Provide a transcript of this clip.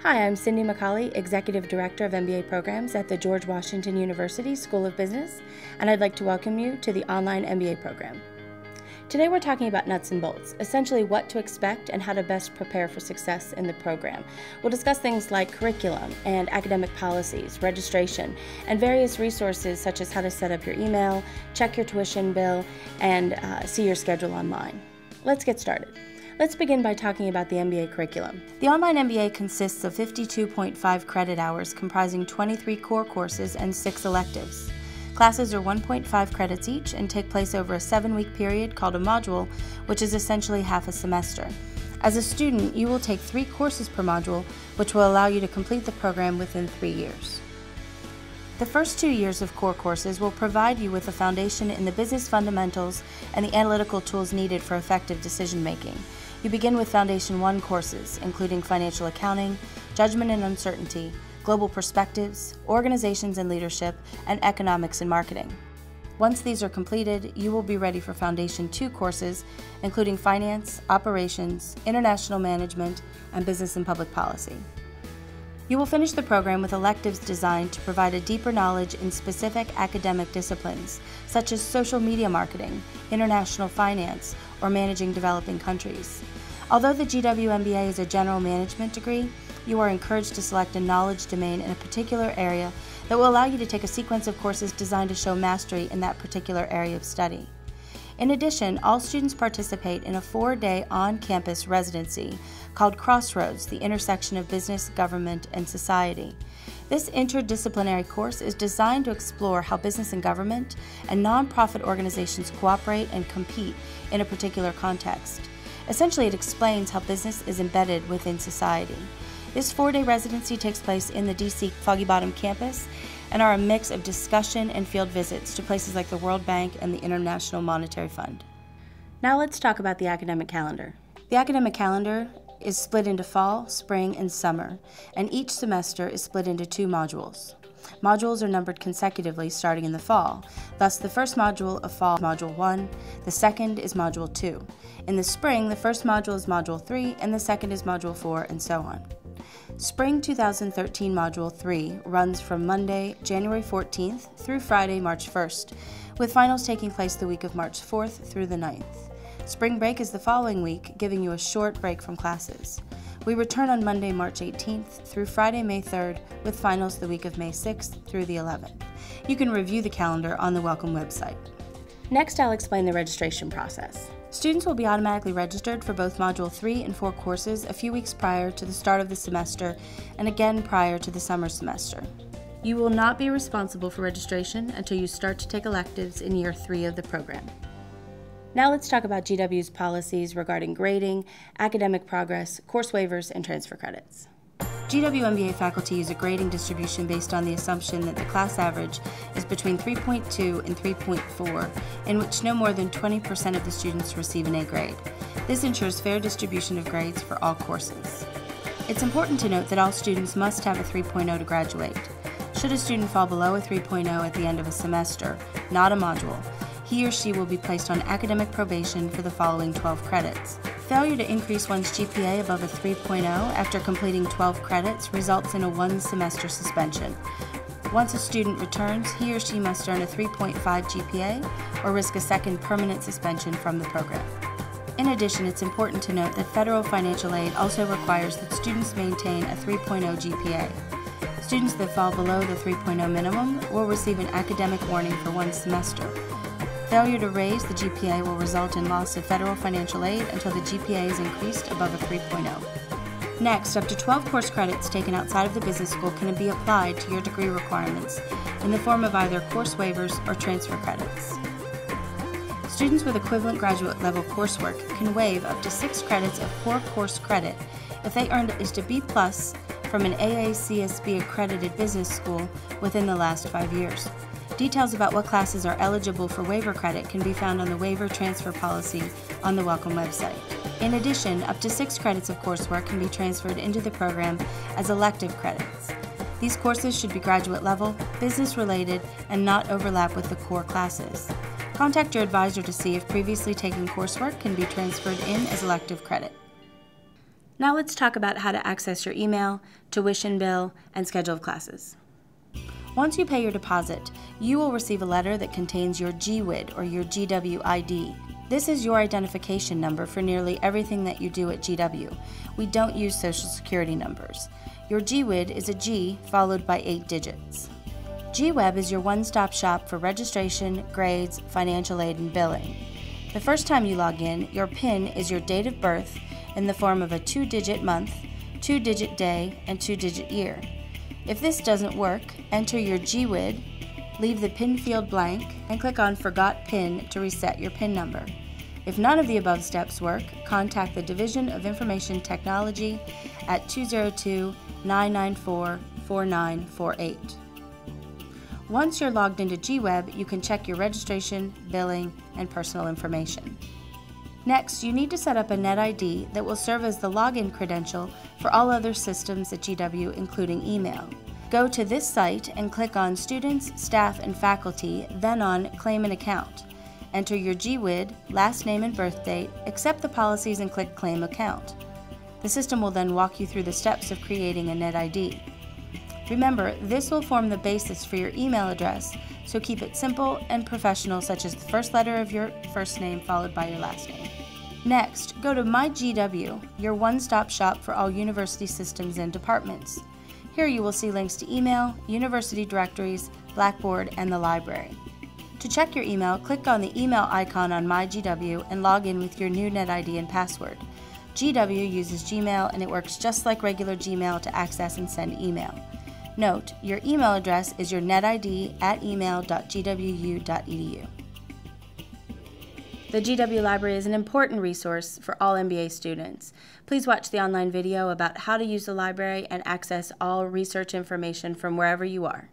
Hi, I'm Cindy McCauley, Executive Director of MBA Programs at the George Washington University School of Business, and I'd like to welcome you to the online MBA program. Today we're talking about nuts and bolts, essentially what to expect and how to best prepare for success in the program. We'll discuss things like curriculum and academic policies, registration, and various resources such as how to set up your email, check your tuition bill, and see your schedule online. Let's get started. Let's begin by talking about the MBA curriculum. The online MBA consists of 52.5 credit hours comprising 23 core courses and 6 electives. Classes are 1.5 credits each and take place over a 7-week period called a module, which is essentially half a semester. As a student, you will take 3 courses per module, which will allow you to complete the program within 3 years. The first 2 years of core courses will provide you with a foundation in the business fundamentals and the analytical tools needed for effective decision making. You begin with Foundation 1 courses, including financial accounting, judgment and uncertainty, global perspectives, organizations and leadership, and economics and marketing. Once these are completed, you will be ready for Foundation 2 courses, including finance, operations, international management, and business and public policy. You will finish the program with electives designed to provide a deeper knowledge in specific academic disciplines, such as social media marketing, international finance, or managing developing countries. Although the GW MBA is a general management degree, you are encouraged to select a knowledge domain in a particular area that will allow you to take a sequence of courses designed to show mastery in that particular area of study. In addition, all students participate in a 4-day on-campus residency called Crossroads, the intersection of business, government, and society. This interdisciplinary course is designed to explore how business and government and nonprofit organizations cooperate and compete in a particular context. Essentially, it explains how business is embedded within society. This 4-day residency takes place in the DC Foggy Bottom campus and are a mix of discussion and field visits to places like the World Bank and the International Monetary Fund. Now let's talk about the academic calendar. The academic calendar is split into fall, spring, and summer, and each semester is split into 2 modules. Modules are numbered consecutively starting in the fall. Thus, the first module of fall is Module 1, the second is Module 2. In the spring, the first module is Module 3, and the second is Module 4, and so on. Spring 2013 Module 3 runs from Monday, January 14th through Friday, March 1st, with finals taking place the week of March 4th through the 9th. Spring break is the following week, giving you a short break from classes. We return on Monday, March 18th through Friday, May 3rd, with finals the week of May 6th through the 11th. You can review the calendar on the Welcome website. Next, I'll explain the registration process. Students will be automatically registered for both Module 3 and 4 courses a few weeks prior to the start of the semester and again prior to the summer semester. You will not be responsible for registration until you start to take electives in year 3 of the program. Now let's talk about GW's policies regarding grading, academic progress, course waivers, and transfer credits. GW MBA faculty use a grading distribution based on the assumption that the class average is between 3.2 and 3.4, in which no more than 20% of the students receive an A grade. This ensures fair distribution of grades for all courses. It's important to note that all students must have a 3.0 to graduate. Should a student fall below a 3.0 at the end of a semester, not a module, he or she will be placed on academic probation for the following 12 credits. Failure to increase one's GPA above a 3.0 after completing 12 credits results in a 1-semester suspension. Once a student returns, he or she must earn a 3.5 GPA or risk a second permanent suspension from the program. In addition, it's important to note that federal financial aid also requires that students maintain a 3.0 GPA. Students that fall below the 3.0 minimum will receive an academic warning for 1 semester. Failure to raise the GPA will result in loss of federal financial aid until the GPA is increased above a 3.0. Next, up to 12 course credits taken outside of the business school can be applied to your degree requirements in the form of either course waivers or transfer credits. Students with equivalent graduate level coursework can waive up to 6 credits of core course credit if they earned at least a B+ from an AACSB accredited business school within the last 5 years. Details about what classes are eligible for waiver credit can be found on the waiver transfer policy on the Welcome website. In addition, up to 6 credits of coursework can be transferred into the program as elective credits. These courses should be graduate level, business related, and not overlap with the core classes. Contact your advisor to see if previously taken coursework can be transferred in as elective credit. Now let's talk about how to access your email, tuition bill, and schedule of classes. Once you pay your deposit, you will receive a letter that contains your GWID or your GW ID. This is your identification number for nearly everything that you do at GW. We don't use social security numbers. Your GWID is a G followed by 8 digits. GWeb is your one-stop shop for registration, grades, financial aid, and billing. The first time you log in, your PIN is your date of birth in the form of a 2-digit month, 2-digit day, and 2-digit year. If this doesn't work, enter your GWID, leave the PIN field blank, and click on Forgot PIN to reset your PIN number. If none of the above steps work, contact the Division of Information Technology at 202-994-4948. Once you're logged into GWeb, you can check your registration, billing, and personal information. Next, you need to set up a NetID that will serve as the login credential for all other systems at GW, including email. Go to this site and click on Students, Staff, and Faculty, then on Claim an Account. Enter your GWID, last name and birth date, accept the policies, and click Claim Account. The system will then walk you through the steps of creating a NetID. Remember, this will form the basis for your email address, so keep it simple and professional, such as the first letter of your first name followed by your last name. Next, go to MyGW, your one-stop shop for all university systems and departments. Here you will see links to email, university directories, Blackboard, and the library. To check your email, click on the email icon on MyGW and log in with your new NetID and password. GW uses Gmail, and it works just like regular Gmail to access and send email. Note, your email address is your netid at email.gwu.edu. The GW Library is an important resource for all MBA students. Please watch the online video about how to use the library and access all research information from wherever you are.